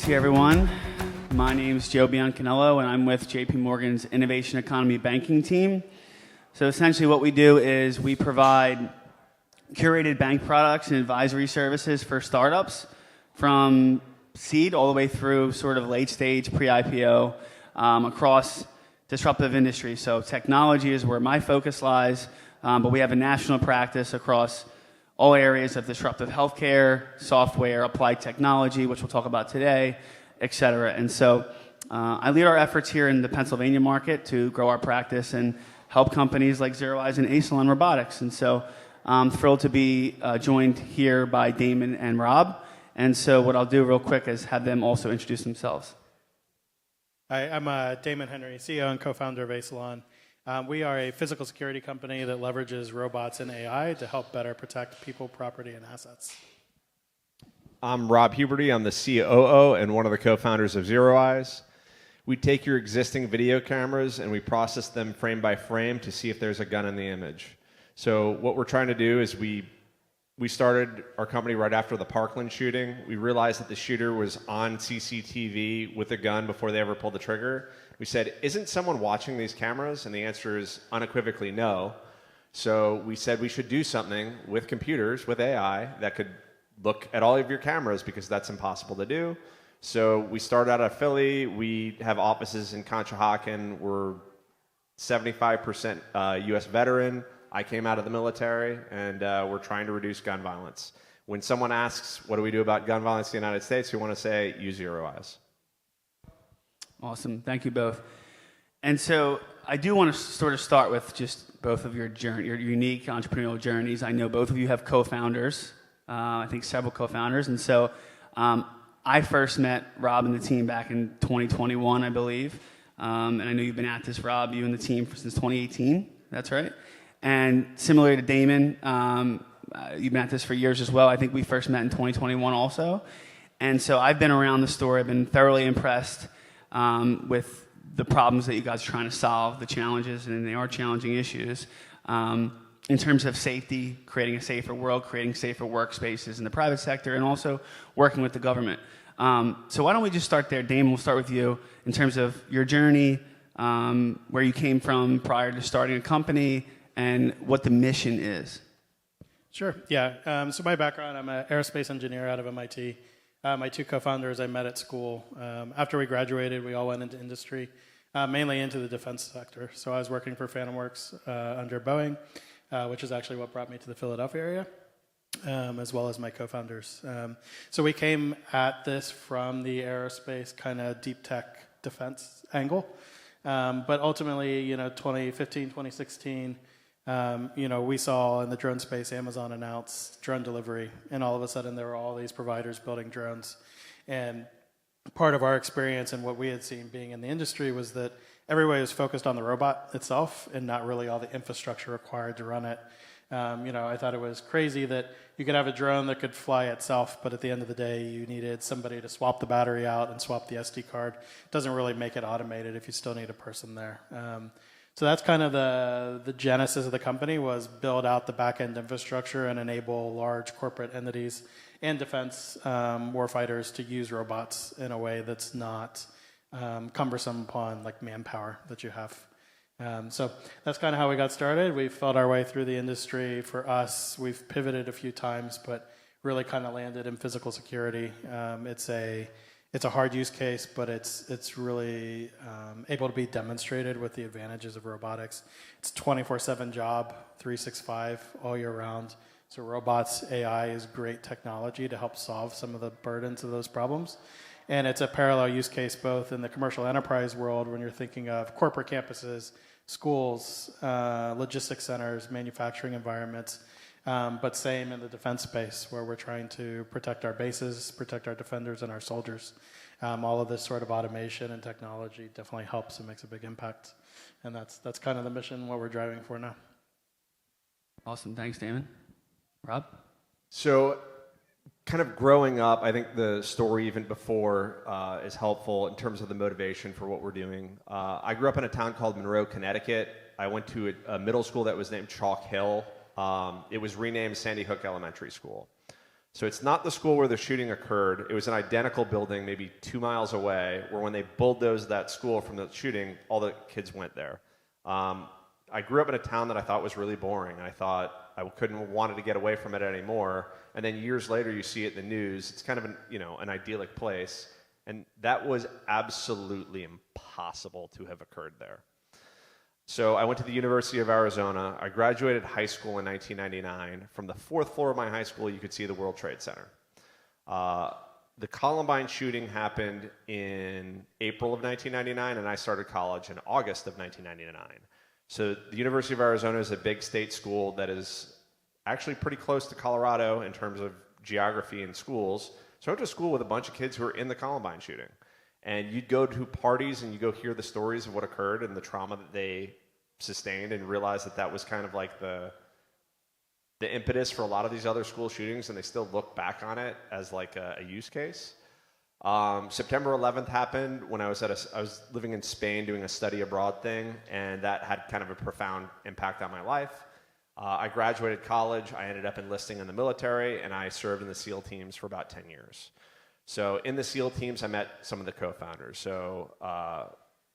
see everyone. My name is Biancaniello, and I'm with JP Morgan's Innovation Economy Banking team. So essentially what we do is we provide curated bank products and advisory services for startups from seed all the way through sort of late stage pre-IPO across disruptive industries. So technology is where my focus lies, but we have a national practice across all areas of disruptive healthcare, software, applied technology, which we'll talk about today, et cetera. And so I lead our efforts here in the Pennsylvania market to grow our practice and help companies like ZeroEyes and Asylon Robotics. And so I'm thrilled to be joined here by Damon and Rob. And so what I'll do real quick is have them also introduce themselves. Hi, I'm Damon Henry, CEO and co-founder of Asylon. We are a physical security company that leverages robots and AI to help better protect people, property, and assets. I'm Rob Huberty. I'm the COO and one of the co-founders of ZeroEyes. We take your existing video cameras and we process them frame by frame to see if there's a gun in the image. So what we're trying to do is we started our company right after the Parkland shooting. We realized that the shooter was on CCTV with a gun before they ever pulled the trigger. We said, isn't someone watching these cameras? And the answer is unequivocally no. So we said we should do something with computers, with AI, that could look at all of your cameras because that's impossible to do. So we started out of Philly. We have offices in Conshohocken. We're 75% US veteran. I came out of the military, and we're trying to reduce gun violence. When someone asks, what do we do about gun violence in the United States, we want to say, use ZeroEyes. Awesome. Thank you both. And so I do want to sort of start with just both of your unique entrepreneurial journeys. I know both of you have co-founders, I think several co-founders. And so I first met Rob and the team back in 2021, I believe. And I know you've been at this, Rob, you and the team since 2018. That's right. And similar to Damon, you've been at this for years as well. I think we first met in 2021 also. And so I've been around the story. I've been thoroughly impressed with the problems that you guys are trying to solve, the challenges, and they are challenging issues, in terms of safety, creating a safer world, creating safer workspaces in the private sector, and also working with the government. So why don't we just start there? Damon, we'll start with you in terms of your journey, where you came from prior to starting a company, and what the mission is. Sure, yeah. So my background, I'm an aerospace engineer out of MIT. My two co-founders I met at school. After we graduated, we all went into industry, mainly into the defense sector. So I was working for Phantom Works under Boeing, which is actually what brought me to the Philadelphia area, as well as my co-founders. So we came at this from the aerospace kind of deep tech defense angle. But ultimately, 2015, 2016, we saw in the drone space, Amazon announced drone delivery, and all of a sudden there were all these providers building drones. And part of our experience and what we had seen being in the industry was that everybody was focused on the robot itself and not really all the infrastructure required to run it. I thought it was crazy that you could have a drone that could fly itself, but at the end of the day, you needed somebody to swap the battery out and swap the SD card. It doesn't really make it automated if you still need a person there. So that's kind of the genesis of the company, was build out the back-end infrastructure and enable large corporate entities and defense warfighters to use robots in a way that's not cumbersome upon like manpower that you have. So that's kind of how we got started. We felt our way through the industry. For us, we've pivoted a few times, but really kind of landed in physical security. It's a hard use case, but it's really able to be demonstrated with the advantages of robotics. It's a 24/7 job, 365 all year round. So robots, AI is great technology to help solve some of the burdens of those problems. And it's a parallel use case both in the commercial enterprise world when you're thinking of corporate campuses, schools, logistics centers, manufacturing environments, but same in the defense space where we're trying to protect our bases, protect our defenders and our soldiers. All of this sort of automation and technology definitely helps and makes a big impact. And that's kind of the mission, what we're driving for now. Awesome. Thanks, Damon. Rob? So kind of growing up, I think the story even before is helpful in terms of the motivation for what we're doing. I grew up in a town called Monroe, Connecticut. I went to a middle school that was named Chalk Hill. It was renamed Sandy Hook Elementary School. So it's not the school where the shooting occurred. It was an identical building maybe 2 miles away, where when they bulldozed that school from the shooting, all the kids went there. I grew up in a town that I thought was really boring. I thought I wanted to get away from it anymore. And then years later, you see it in the news. It's kind of an idyllic place. And that was absolutely impossible to have occurred there. So I went to the University of Arizona. I graduated high school in 1999. From the 4th floor of my high school, you could see the World Trade Center. The Columbine shooting happened in April of 1999, and I started college in August of 1999. So the University of Arizona is a big state school that is actually pretty close to Colorado in terms of geography and schools. So I went to school with a bunch of kids who were in the Columbine shooting. And you'd go to parties and you go hear the stories of what occurred and the trauma that they sustained, and realize that that was kind of like the impetus for a lot of these other school shootings, and they still look back on it as like a use case. September 11th happened when I was living in Spain doing a study abroad thing, and that had kind of a profound impact on my life. I graduated college, I ended up enlisting in the military, and I served in the SEAL teams for about 10 years. So in the SEAL teams, I met some of the co-founders. So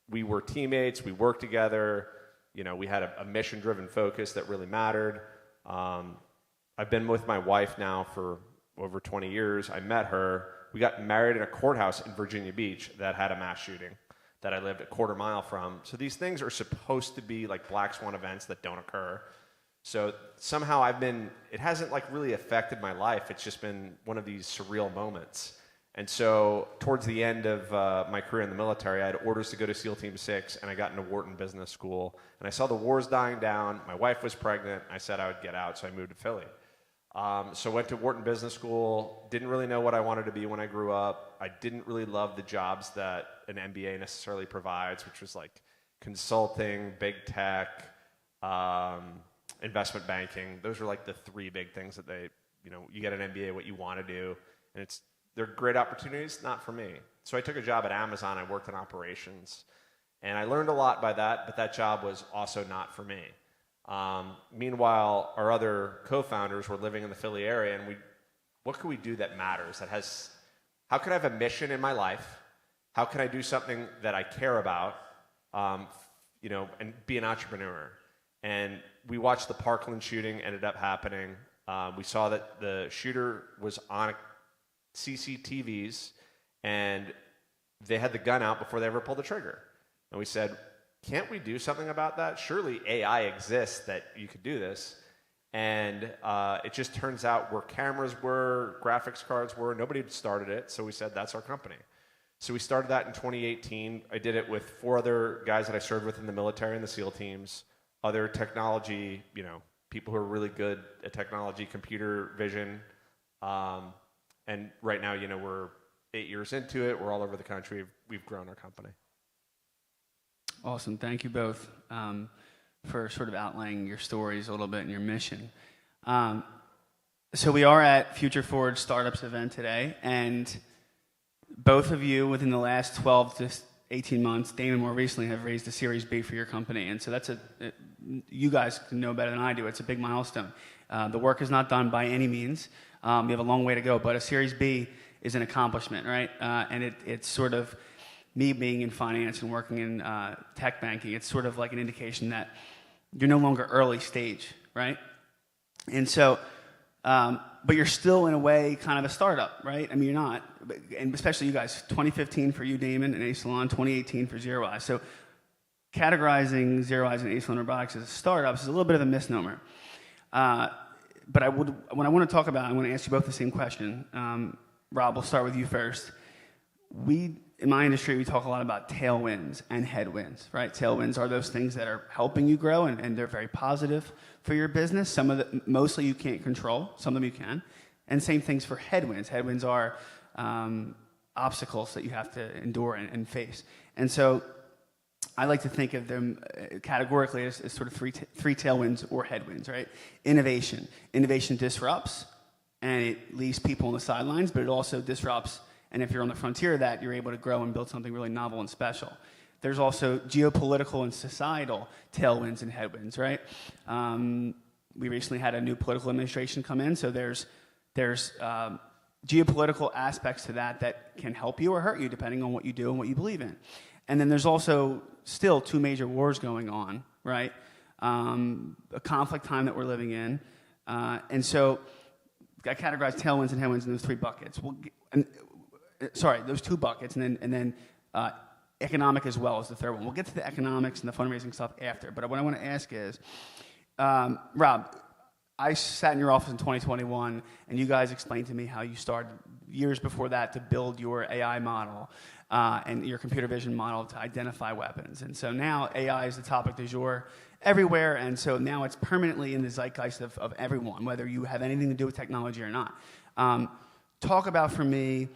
we were teammates, we worked together, we had a mission-driven focus that really mattered. I've been with my wife now for over 20 years. I met her. We got married in a courthouse in Virginia Beach that had a mass shooting that I lived a quarter mile from. So these things are supposed to be like black swan events that don't occur. So somehow it hasn't like really affected my life. It's just been one of these surreal moments. And so towards the end of my career in the military, I had orders to go to SEAL Team 6, and I got into Wharton Business School. And I saw the wars dying down. My wife was pregnant. I said I would get out, so I moved to Philly. So went to Wharton Business School. Didn't really know what I wanted to be when I grew up. I didn't really love the jobs that an MBA necessarily provides, which was like consulting, big tech, investment banking. Those are like the 3 big things that you get an MBA, what you want to do, and they're great opportunities, not for me. So I took a job at Amazon. I worked in operations, and I learned a lot by that, but that job was also not for me. Meanwhile, our other co-founders were living in the Philly area, and what could we do that matters? How can I have a mission in my life? How can I do something that I care about, and be an entrepreneur? And we watched the Parkland shooting ended up happening. We saw that the shooter was on CCTVs, and they had the gun out before they ever pulled the trigger. And we said, can't we do something about that? Surely AI exists that you could do this. And it just turns out where cameras were, graphics cards were, nobody had started it. So we said, that's our company. So we started that in 2018. I did it with 4 other guys that I served with in the military and the SEAL teams, other technology, people who are really good at technology, computer vision. And right now, we're 8 years into it. We're all over the country. We've grown our company. Awesome. Thank you both for sort of outlining your stories a little bit and your mission. So we are at Future Forward Startups event today, and both of you within the last 12 to 18 months, Damon more recently, have raised a Series B for your company. And so you guys know better than I do. It's a big milestone. The work is not done by any means. We have a long way to go, but a Series B is an accomplishment, right? And it's sort of me being in finance and working in tech banking. It's sort of like an indication that you're no longer early stage, right? And so, but you're still in a way kind of a startup, right? I mean, you're not, and especially you guys. 2015 for you, Damon, and Asylon. 2018 for ZeroEyes. So categorizing ZeroEyes and Asylon Robotics as startups is a little bit of a misnomer. But when I want to talk about, I want to ask you both the same question. Rob, we'll start with you first. In my industry, we talk a lot about tailwinds and headwinds, right? Tailwinds are those things that are helping you grow, and they're very positive for your business. Mostly you can't control. Some of them you can. And same things for headwinds. Headwinds are obstacles that you have to endure and face. And so I like to think of them categorically as sort of three tailwinds or headwinds, right? Innovation. Innovation disrupts, and it leaves people on the sidelines, but it also disrupts. And if you're on the frontier of that, you're able to grow and build something really novel and special. There's also geopolitical and societal tailwinds and headwinds, right? We recently had a new political administration come in, so there's There's geopolitical aspects to that can help you or hurt you depending on what you do and what you believe in. And then there's also still 2 major wars going on, right? A conflict time that we're living in. And so I categorize tailwinds and headwinds in those 3 buckets. Those 2 buckets, and then economic as well as the third one. We'll get to the economics and the fundraising stuff after. But what I want to ask is, Rob, I sat in your office in 2021, and you guys explained to me how you started years before that to build your AI model and your computer vision model to identify weapons. And so now AI is the topic du jour everywhere, and so now it's permanently in the zeitgeist of everyone, whether you have anything to do with technology or not. Talk about, for me,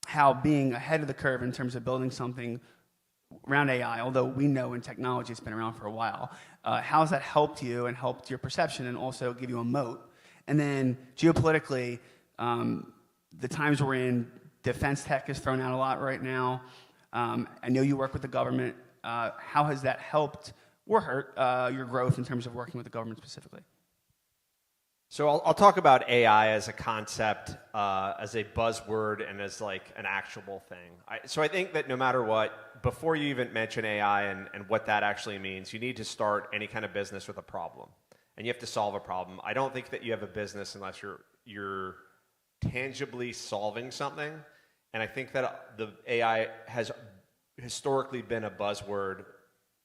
how being ahead of the curve in terms of building something around AI, although we know in technology it's been around for a while, how has that helped you and helped your perception and also give you a moat? And then geopolitically, the times we're in, defense tech is thrown out a lot right now. I know you work with the government. How has that helped or hurt your growth in terms of working with the government specifically? So I'll talk about AI as a concept, as a buzzword, and as like an actual thing. So I think that no matter what, before you even mention AI and what that actually means, you need to start any kind of business with a problem, and you have to solve a problem. I don't think that you have a business unless you're tangibly solving something, and I think that the AI has historically been a buzzword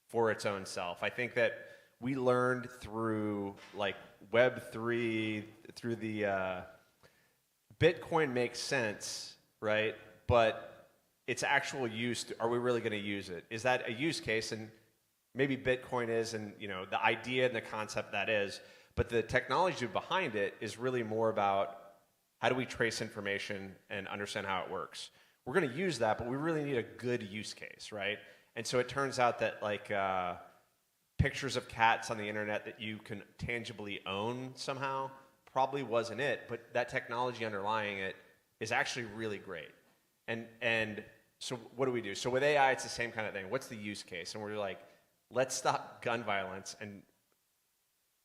for its own self. I think that we learned through like Web3, through the Bitcoin makes sense, right? But its actual use, are we really going to use it? Is that a use case? And maybe Bitcoin is, and the idea and the concept that is, but the technology behind it is really more about how do we trace information and understand how it works. We're going to use that, but we really need a good use case, right? And so it turns out that like pictures of cats on the internet that you can tangibly own somehow probably wasn't it, but that technology underlying it is actually really great. And so what do we do? So with AI, it's the same kind of thing. What's the use case? And we're like, let's stop gun violence and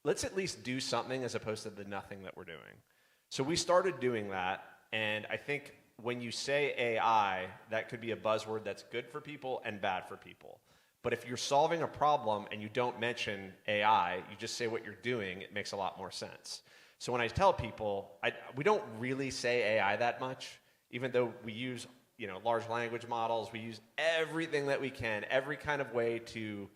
let's at least do something as opposed to the nothing that we're doing. So we started doing that, and I think when you say AI, that could be a buzzword that's good for people and bad for people. But if you're solving a problem and you don't mention AI, you just say what you're doing, it makes a lot more sense. So when I tell people, we don't really say AI that much, even though we use large language models, we use everything that we can, every kind of way to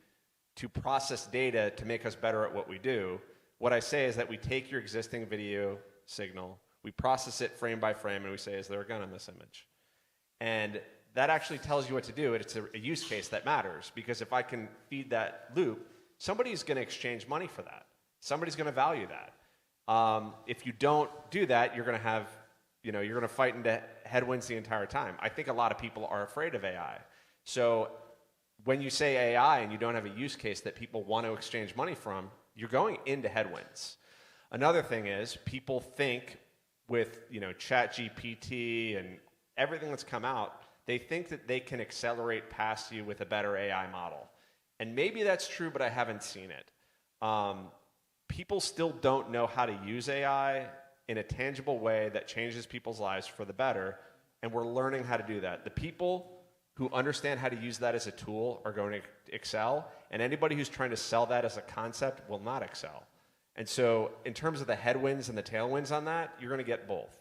process data to make us better at what we do. What I say is that we take your existing video signal, we process it frame by frame, and we say, is there a gun in this image? And that actually tells you what to do. It's a use case that matters, because if I can feed that loop, somebody's going to exchange money for that. Somebody's going to value that. If you don't do that, you're going to have, you're going to fight into headwinds the entire time. I think a lot of people are afraid of AI. So when you say AI and you don't have a use case that people want to exchange money from, you're going into headwinds. Another thing is people think with ChatGPT and everything that's come out, they think that they can accelerate past you with a better AI model. And maybe that's true, but I haven't seen it. People still don't know how to use AI in a tangible way that changes people's lives for the better, and we're learning how to do that. The people who understand how to use that as a tool are going to excel, and anybody who's trying to sell that as a concept will not excel. And so in terms of the headwinds and the tailwinds on that, you're going to get both.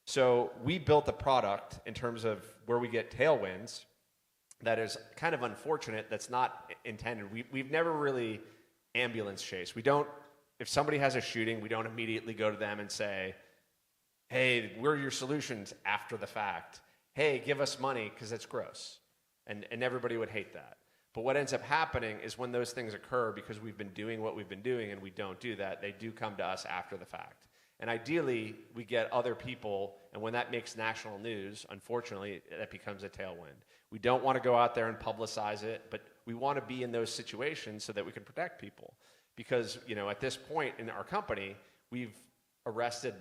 So we built a product in terms of where we get tailwinds that is kind of unfortunate, that's not intended. We've never really ambulance chased. We don't, if somebody has a shooting, we don't immediately go to them and say, hey, we're your solutions after the fact. Hey, give us money, because that's gross. And everybody would hate that. But what ends up happening is when those things occur, because we've been doing what we've been doing and we don't do that, they do come to us after the fact. And ideally, we get other people, and when that makes national news, unfortunately, that becomes a tailwind. We don't want to go out there and publicize it, but we want to be in those situations so that we can protect people. Because, at this point in our company, we've arrested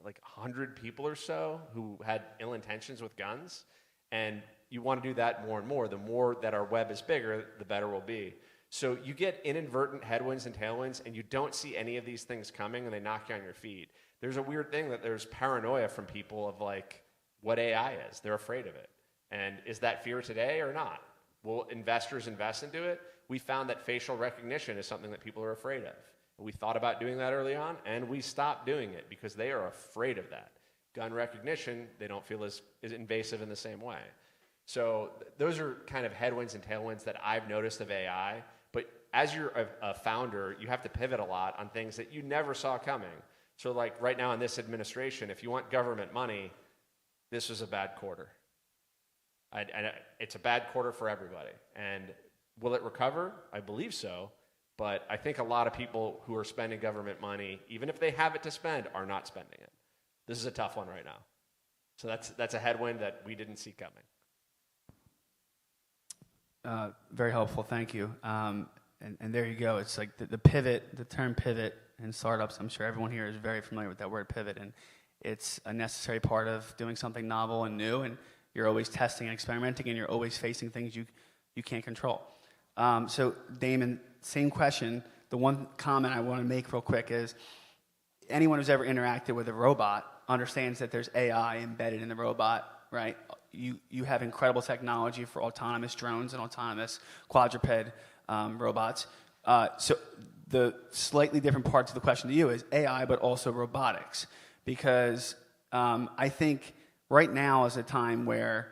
like 100 people or so who had ill intentions with guns, and you want to do that more and more. The more that our web is bigger, the better we'll be. So you get inadvertent headwinds and tailwinds, and you don't see any of these things coming, and they knock you on your feet. there's a weird thing that there's paranoia from people of like what AI is. They're afraid of it. And is that fear today or not? Will investors invest into it? We found that facial recognition is something that people are afraid of. We thought about doing that early on, and we stopped doing it because they are afraid of that. Gun recognition, they don't feel as invasive in the same way. So those are kind of headwinds and tailwinds that I've noticed of AI. But as you're a founder, you have to pivot a lot on things that you never saw coming. So like right now in this administration, if you want government money, this was a bad quarter. It's a bad quarter for everybody. And will it recover? I believe so. But I think a lot of people who are spending government money, even if they have it to spend, are not spending it. This is a tough one right now. So that's a headwind that we didn't see coming. Very helpful, thank you. And there you go. It's like the pivot, the term pivot in startups. I'm sure everyone here is very familiar with that word pivot, and it's a necessary part of doing something novel and new. And you're always testing and experimenting, and you're always facing things you can't control. So, Damon, same question. The one comment I want to make real quick is anyone who's ever interacted with a robot understands that there's AI embedded in the robot, right? You have incredible technology for autonomous drones and autonomous quadruped robots. So the slightly different parts of the question to you is AI, but also robotics. Because I think right now is a time where,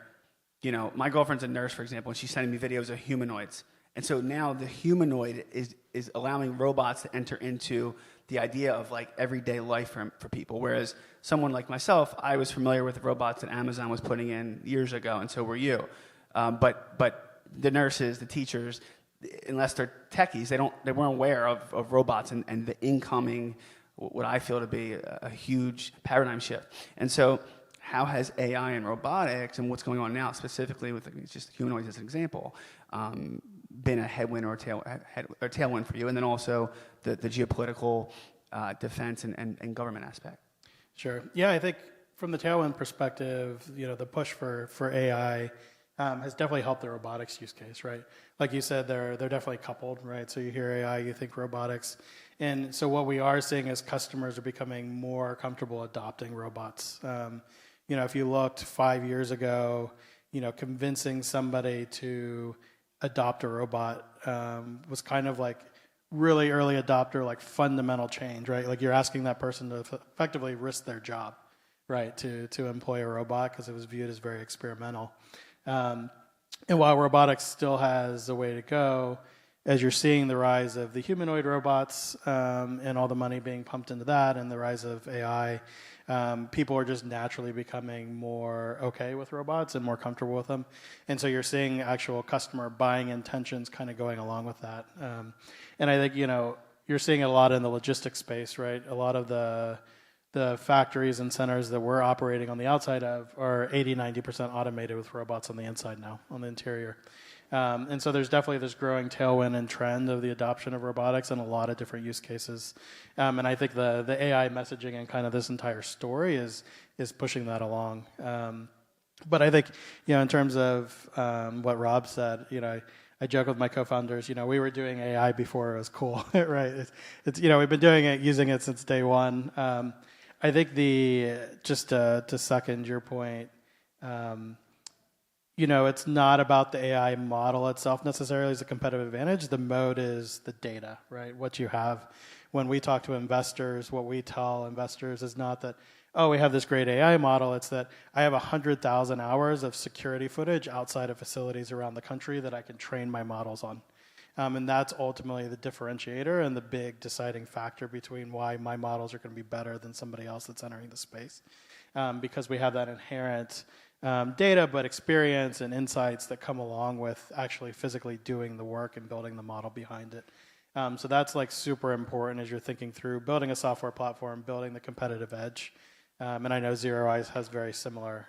my girlfriend's a nurse, for example, and she's sending me videos of humanoids. And so now the humanoid is allowing robots to enter into the idea of like everyday life for people. Whereas someone like myself, I was familiar with the robots that Amazon was putting in years ago, and so were you. But the nurses, the teachers, unless they're techies, they weren't aware of robots and the incoming, what I feel to be a huge paradigm shift. And so how has AI and robotics and what's going on now, specifically with just humanoids as an example, been a headwind or a tailwind for you? And then also the geopolitical defense and government aspect. Sure. Yeah, I think from the tailwind perspective, the push for AI has definitely helped the robotics use case, right? Like you said, they're definitely coupled, right? So you hear AI, you think robotics. And so what we are seeing is customers are becoming more comfortable adopting robots. If you looked 5 years ago, convincing somebody to adopt a robot was kind of like really early adopter, like fundamental change, right? Like you're asking that person to effectively risk their job, right, to employ a robot because it was viewed as very experimental. And while robotics still has a way to go, as you're seeing the rise of the humanoid robots and all the money being pumped into that and the rise of AI, people are just naturally becoming more okay with robots and more comfortable with them. And so you're seeing actual customer buying intentions kind of going along with that. And I think, you're seeing it a lot in the logistics space, right? A lot of the factories and centers that we're operating on the outside of are 80-90% automated with robots on the inside now, on the interior. And so there's definitely this growing tailwind and trend of the adoption of robotics in a lot of different use cases. And I think the AI messaging and kind of this entire story is pushing that along. But I think, in terms of what Rob said, I joke with my co-founders, we were doing AI before it was cool, right? It's we've been using it since day one. I think just to second your point, it's not about the AI model itself necessarily as a competitive advantage. The mode is the data, right? What you have. When we talk to investors, what we tell investors is not that, we have this great AI model. It's that I have 100,000 hours of security footage outside of facilities around the country that I can train my models on. And that's ultimately the differentiator and the big deciding factor between why my models are going to be better than somebody else that's entering the space. Because we have that inherent data, but experience and insights that come along with actually physically doing the work and building the model behind it. So that's like super important as you're thinking through building a software platform, building the competitive edge. And I know ZeroEyes has very similar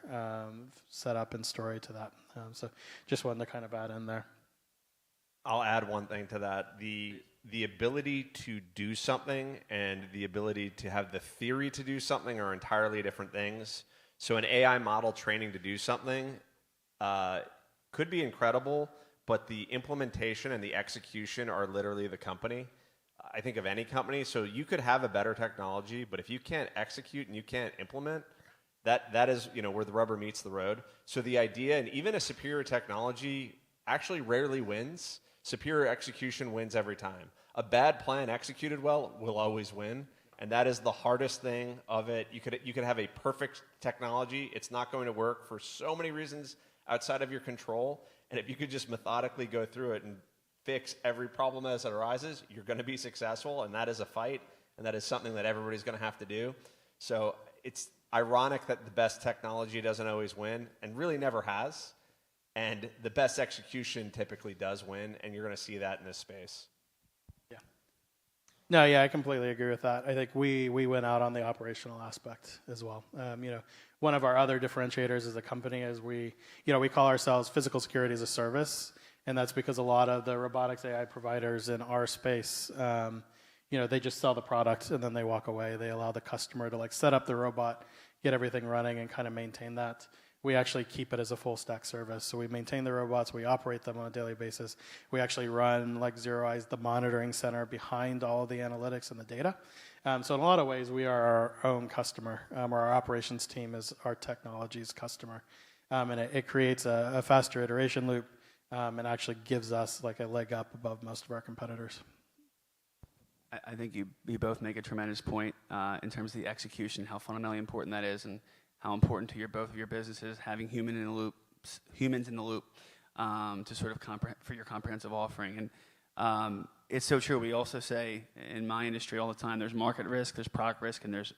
setup and story to that. So just wanted to kind of add in there. I'll add one thing to that. The ability to do something and the ability to have the theory to do something are entirely different things. So an AI model training to do something could be incredible, but the implementation and the execution are literally the company. I think, of any company. So you could have a better technology, but if you can't execute and you can't implement, that is, where the rubber meets the road. So the idea, and even a superior technology actually rarely wins. Superior execution wins every time. A bad plan executed well will always win, and that is the hardest thing of it. You could have a perfect technology. It's not going to work for so many reasons outside of your control. And if you could just methodically go through it and fix every problem as it arises, you're going to be successful, and that is a fight, and that is something that everybody's going to have to do. So it's ironic that the best technology doesn't always win, and really never has, and the best execution typically does win, and you're going to see that in this space. Yeah. No, yeah, I completely agree with that. I think we went out on the operational aspect as well. One of our other differentiators as a company is we call ourselves physical security as a service. And that's because a lot of the robotics AI providers in our space, they just sell the product and then they walk away. They allow the customer to set up the robot, get everything running, and kind of maintain that. We actually keep it as a full stack service. So we maintain the robots, we operate them on a daily basis. We actually run, like ZeroEyes, the monitoring center behind all of the analytics and the data. So in a lot of ways, we are our own customer, or our operations team is our technology's customer. And it creates a faster iteration loop. And actually gives us a leg up above most of our competitors. I think you both make a tremendous point in terms of the execution, how fundamentally important that is, and how important to both of your businesses having humans in the loop to sort of for your comprehensive offering. And it's so true. We also say in my industry all the time, there's market risk, there's product risk, and there's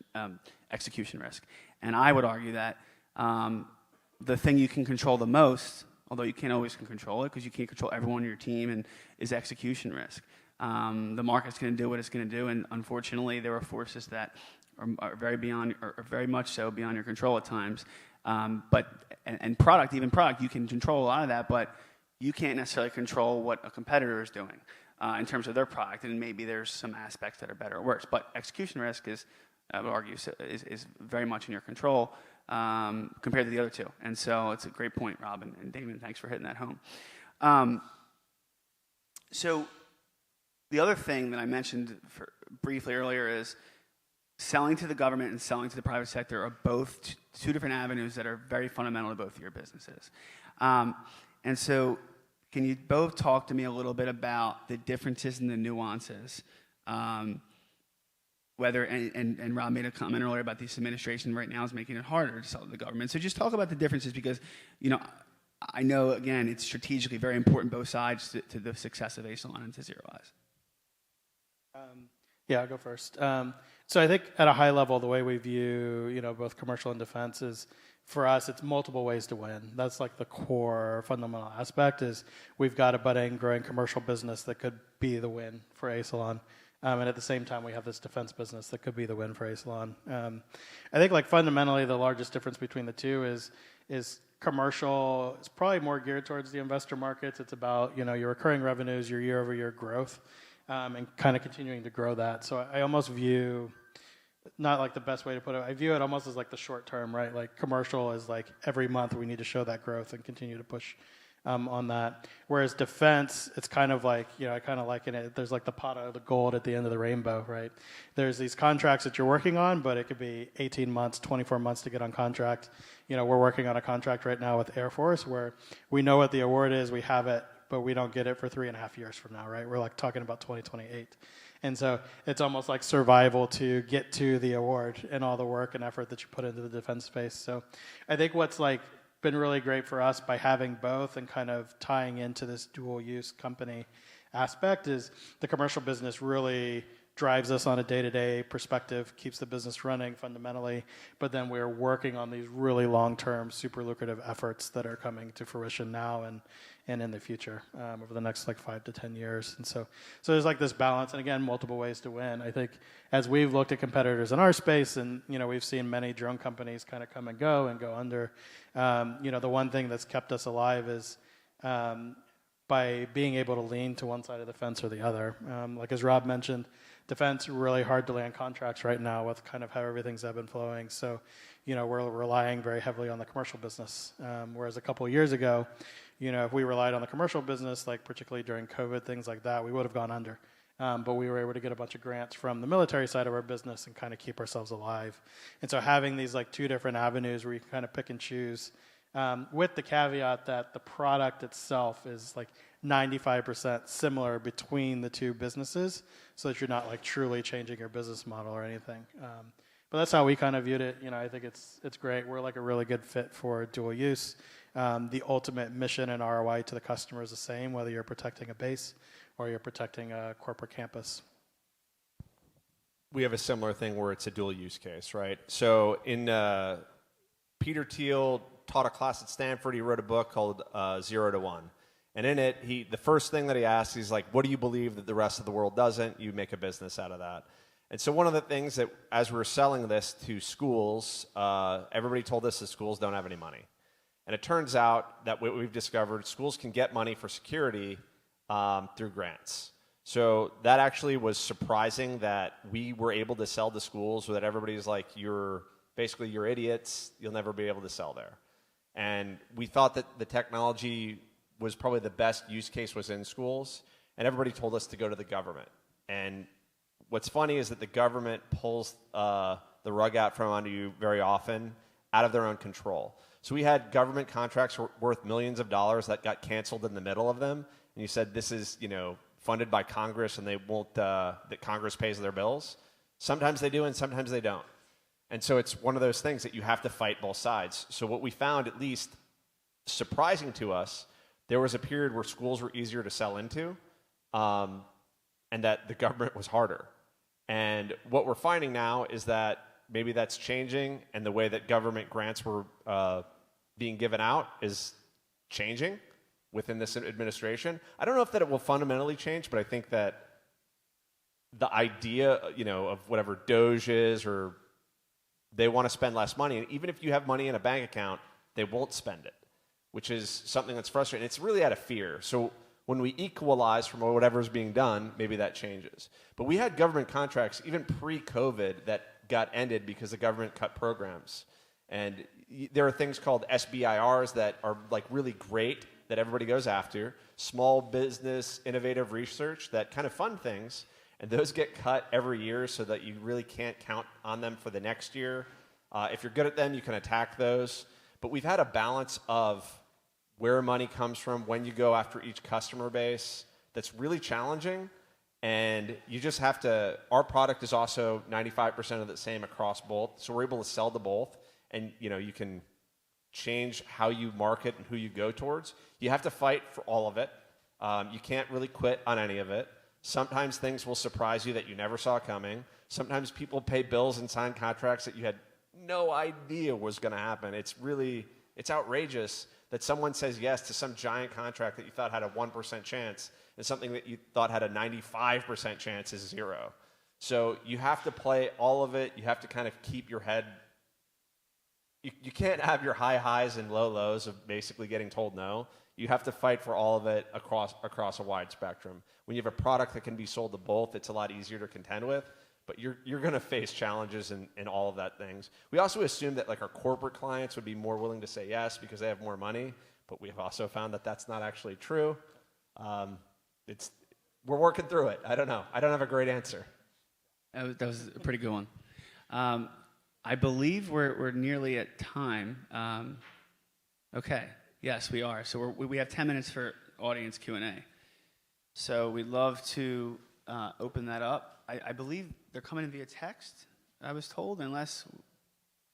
execution risk. And I would argue that the thing you can control the most, although you can't always control it because you can't control everyone on your team, and is execution risk. The market's going to do what it's going to do, and unfortunately, there are forces that are very much so beyond your control at times. But product, you can control a lot of that, but you can't necessarily control what a competitor is doing in terms of their product, and maybe there's some aspects that are better or worse. But execution risk is, I would argue, is very much in your control. Compared to the other two. And so it's a great point, Rob, and Damon, thanks for hitting that home. So the other thing that I mentioned briefly earlier is selling to the government and selling to the private sector are both two different avenues that are very fundamental to both of your businesses. And so can you both talk to me a little bit about the differences and the nuances? Whether, and Rob made a comment earlier about this administration right now is making it harder to sell to the government. So just talk about the differences because, I know, again, it's strategically very important both sides to the success of Asylon and to ZeroEyes. Yeah, I'll go first. So I think at a high level, the way we view, both commercial and defense is, for us, it's multiple ways to win. That's the core fundamental aspect is we've got a budding, growing commercial business that could be the win for Asylon. And at the same time, we have this defense business that could be the win for Asylon. I think fundamentally the largest difference between the two is commercial. It's probably more geared towards the investor markets. It's about your recurring revenues, your year-over-year growth, and kind of continuing to grow that. So I almost view, not the best way to put it, I view it almost as the short term, right? Commercial is every month we need to show that growth and continue to push on that. Whereas defense, it's kind of I kind of liken it, there's the pot of the gold at the end of the rainbow, right? There's these contracts that you're working on, but it could be 18 months, 24 months to get on contract. We're working on a contract right now with Air Force where we know what the award is, we have it, but we don't get it for 3.5 years from now, right? We're talking about 2028. And so it's almost like survival to get to the award and all the work and effort that you put into the defense space. So I think what's been really great for us by having both and kind of tying into this dual use company aspect is the commercial business really drives us on a day-to-day perspective, keeps the business running fundamentally, but then we're working on these really long-term, super lucrative efforts that are coming to fruition now and in the future over the next 5 to 10 years. And so there's this balance, and again, multiple ways to win. I think as we've looked at competitors in our space, and we've seen many drone companies kind of come and go under, the one thing that's kept us alive is by being able to lean to one side of the fence or the other. As Rob mentioned, defense really hard to land contracts right now with kind of how everything's ebb and flowing. So, we're relying very heavily on the commercial business. Whereas a couple of years ago, if we relied on the commercial business, particularly during COVID, things like that, we would have gone under. but we were able to get a bunch of grants from the military side of our business and kind of keep ourselves alive. And so having these like two different avenues where you can kind of pick and choose, with the caveat that the product itself is like 95% similar between the two businesses, so that you're not like truly changing your business model or anything. But that's how we kind of viewed it. I think it's great. We're like a really good fit for dual use. The ultimate mission and ROI to the customer is the same, whether you're protecting a base or you're protecting a corporate campus. We have a similar thing where it's a dual use case, right? So in Peter Thiel taught a class at Stanford. He wrote a book called 0 to 1. And in it, the first thing that he asks, he's like, what do you believe that the rest of the world doesn't? You make a business out of that. And so one of the things that, as we were selling this to schools, everybody told us that schools don't have any money. And it turns out that what we've discovered, schools can get money for security through grants. So that actually was surprising that we were able to sell to schools so that everybody's like, you're idiots, you'll never be able to sell there. And we thought that the technology was probably the best use case was in schools, and everybody told us to go to the government. And what's funny is that the government pulls the rug out from under you very often out of their own control. So we had government contracts worth millions of dollars that got canceled in the middle of them, and you said this is funded by Congress and they won't that Congress pays their bills. Sometimes they do and sometimes they don't. And so it's one of those things that you have to fight both sides. So what we found, at least surprising to us, there was a period where schools were easier to sell into, and that the government was harder. And what we're finding now is that maybe that's changing, and the way that government grants were being given out is changing within this administration. I don't know if that it will fundamentally change, but I think that the idea, of whatever Doge is, or they want to spend less money, and even if you have money in a bank account, they won't spend it, which is something that's frustrating. It's really out of fear. So when we equalize from whatever's being done, maybe that changes. But we had government contracts even pre-COVID that got ended because the government cut programs. And there are things called SBIRs that are like really great that everybody goes after, small business innovative research that kind of fund things, and those get cut every year so that you really can't count on them for the next year. If you're good at them, you can attack those. But we've had a balance of where money comes from, when you go after each customer base, that's really challenging. And you just have to, our product is also 95% of the same across both. So we're able to sell to both. And you can change how you market and who you go towards. You have to fight for all of it. You can't really quit on any of it. Sometimes things will surprise you that you never saw coming. Sometimes people pay bills and sign contracts that you had no idea was going to happen. It's outrageous that someone says yes to some giant contract that you thought had a 1% chance, and something that you thought had a 95% chance is zero. So you have to play all of it. You have to kind of keep your head. You can't have your high highs and low lows of basically getting told no. You have to fight for all of it across a wide spectrum. When you have a product that can be sold to both, it's a lot easier to contend with. But you're going to face challenges in all of that things. We also assume that like our corporate clients would be more willing to say yes because they have more money. But we've also found that that's not actually true. We're working through it. I don't know. I don't have a great answer. That was a pretty good one. I believe we're nearly at time. Okay. Yes, we are. So we have 10 minutes for audience Q&A. So we'd love to open that up. I believe they're coming in via text, I was told, unless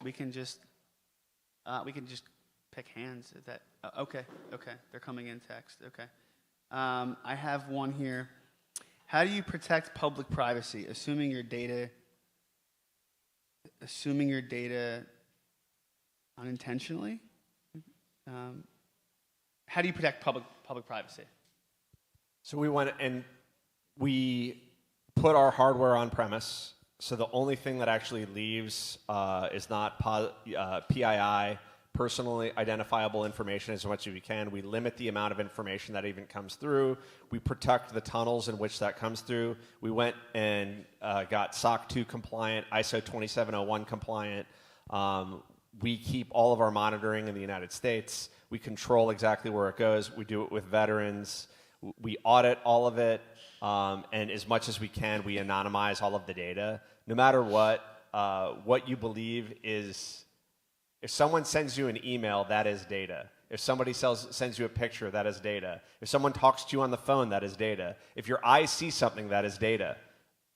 we can just pick hands. Is that okay? They're coming in text. Okay. I have one here. How do you protect public privacy, assuming your data unintentionally? How do you protect public privacy? So we went and we put our hardware on premise. So the only thing that actually leaves is not PII, personally identifiable information, as much as we can. We limit the amount of information that even comes through. We protect the tunnels in which that comes through. We went and got SOC 2 compliant, ISO 27001 compliant. We keep all of our monitoring in the United States. We control exactly where it goes. We do it with veterans. We audit all of it. And as much as we can, we anonymize all of the data. No matter what you believe is, if someone sends you an email, that is data. If somebody sends you a picture, that is data. If someone talks to you on the phone, that is data. If your eyes see something, that is data.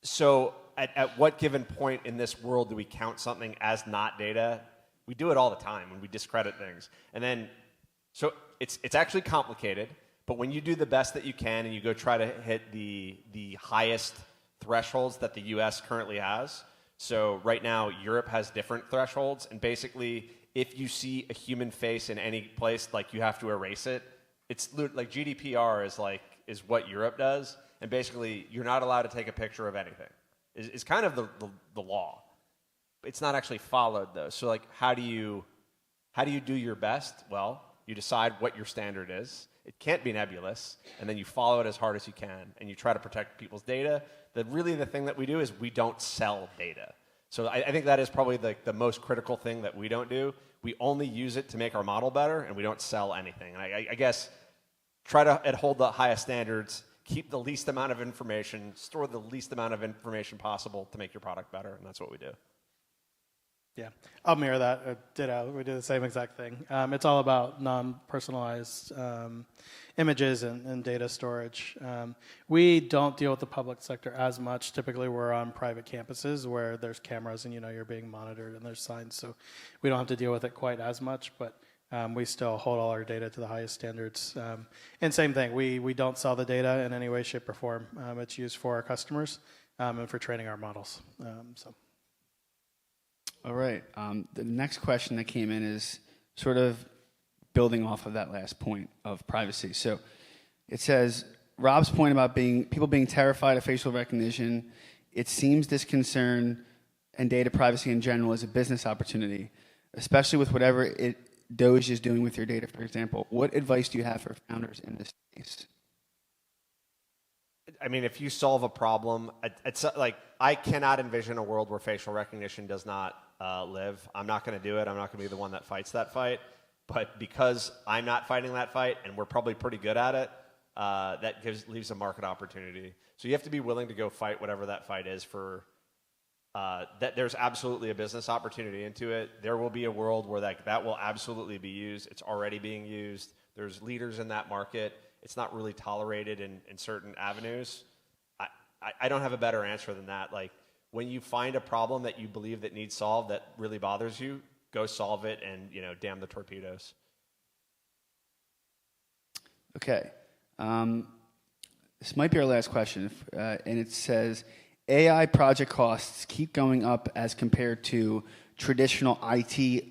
So at what given point in this world do we count something as not data? We do it all the time when we discredit things. And then, so it's actually complicated, but when you do the best that you can and you go try to hit the highest thresholds that the US currently has, so right now Europe has different thresholds, and basically if you see a human face in any place, like you have to erase it. It's like GDPR is what Europe does, and basically you're not allowed to take a picture of anything. Is kind of the law. It's not actually followed though. So like, how do you do your best? Well, you decide what your standard is. It can't be nebulous, and then you follow it as hard as you can, and you try to protect people's data. The thing that we do is we don't sell data. So I think that is probably the most critical thing that we don't do. We only use it to make our model better, and we don't sell anything. And I guess try to hold the highest standards, keep the least amount of information, store the least amount of information possible to make your product better, and that's what we do. Yeah, I'll mirror that. Ditto. We do the same exact thing. It's all about non-personalized images and data storage. We don't deal with the public sector as much. Typically, we're on private campuses where there's cameras and you're being monitored and there's signs, so we don't have to deal with it quite as much. But we still hold all our data to the highest standards. And same thing, we don't sell the data in any way, shape, or form. It's used for our customers and for training our models. All right. The next question that came in is sort of building off of that last point of privacy. So it says, Rob's point about people being terrified of facial recognition, it seems this concern and data privacy in general is a business opportunity, especially with whatever Doge is doing with your data, for example. What advice do you have for founders in this space? I mean, if you solve a problem, it's like I cannot envision a world where facial recognition does not live. I'm not going to do it. I'm not going to be the one that fights that fight. But because I'm not fighting that fight, and we're probably pretty good at it, that leaves a market opportunity. So you have to be willing to go fight whatever that fight is for. That there's absolutely a business opportunity into it. There will be a world where that will absolutely be used. It's already being used. There's leaders in that market. It's not really tolerated in certain avenues. I don't have a better answer than that. Like, when you find a problem that you believe that needs solved that really bothers you, go solve it and, damn the torpedoes. Okay. This might be our last question. And it says, AI project costs keep going up as compared to traditional IT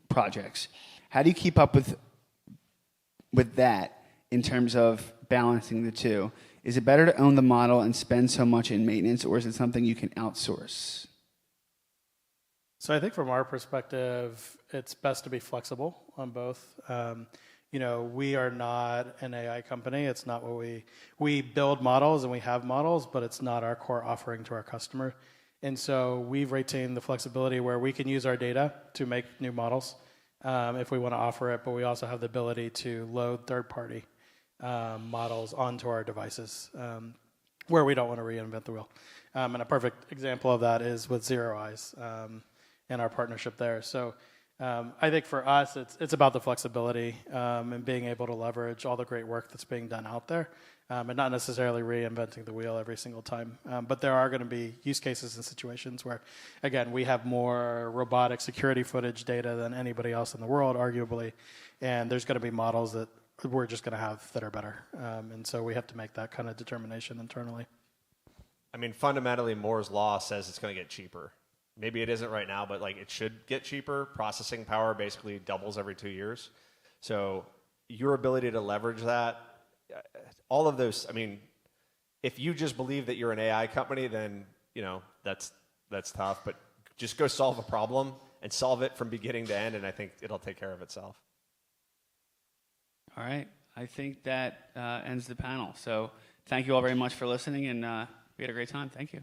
projects. How do you keep up with that in terms of balancing the two? Is it better to own the model and spend so much in maintenance, or is it something you can outsource? So I think from our perspective, it's best to be flexible on both. We are not an AI company. It's not what we build models and we have models, but it's not our core offering to our customer. And so we've retained the flexibility where we can use our data to make new models if we want to offer it, but we also have the ability to load third-party models onto our devices where we don't want to reinvent the wheel. And a perfect example of that is with ZeroEyes and our partnership there. So I think for us, it's about the flexibility and being able to leverage all the great work that's being done out there and not necessarily reinventing the wheel every single time. But there are going to be use cases and situations where, again, we have more robotic security footage data than anybody else in the world, arguably, and there's going to be models that we're just going to have that are better. And so we have to make that kind of determination internally. I mean, fundamentally, Moore's Law says it's going to get cheaper. Maybe it isn't right now, but it should get cheaper. Processing power basically doubles every 2 years. So your ability to leverage that, all of those, I mean, if you just believe that you're an AI company, then, that's tough. But just go solve a problem and solve it from beginning to end, and I think it'll take care of itself. All right. I think that ends the panel. So thank you all very much for listening, and we had a great time. Thank you.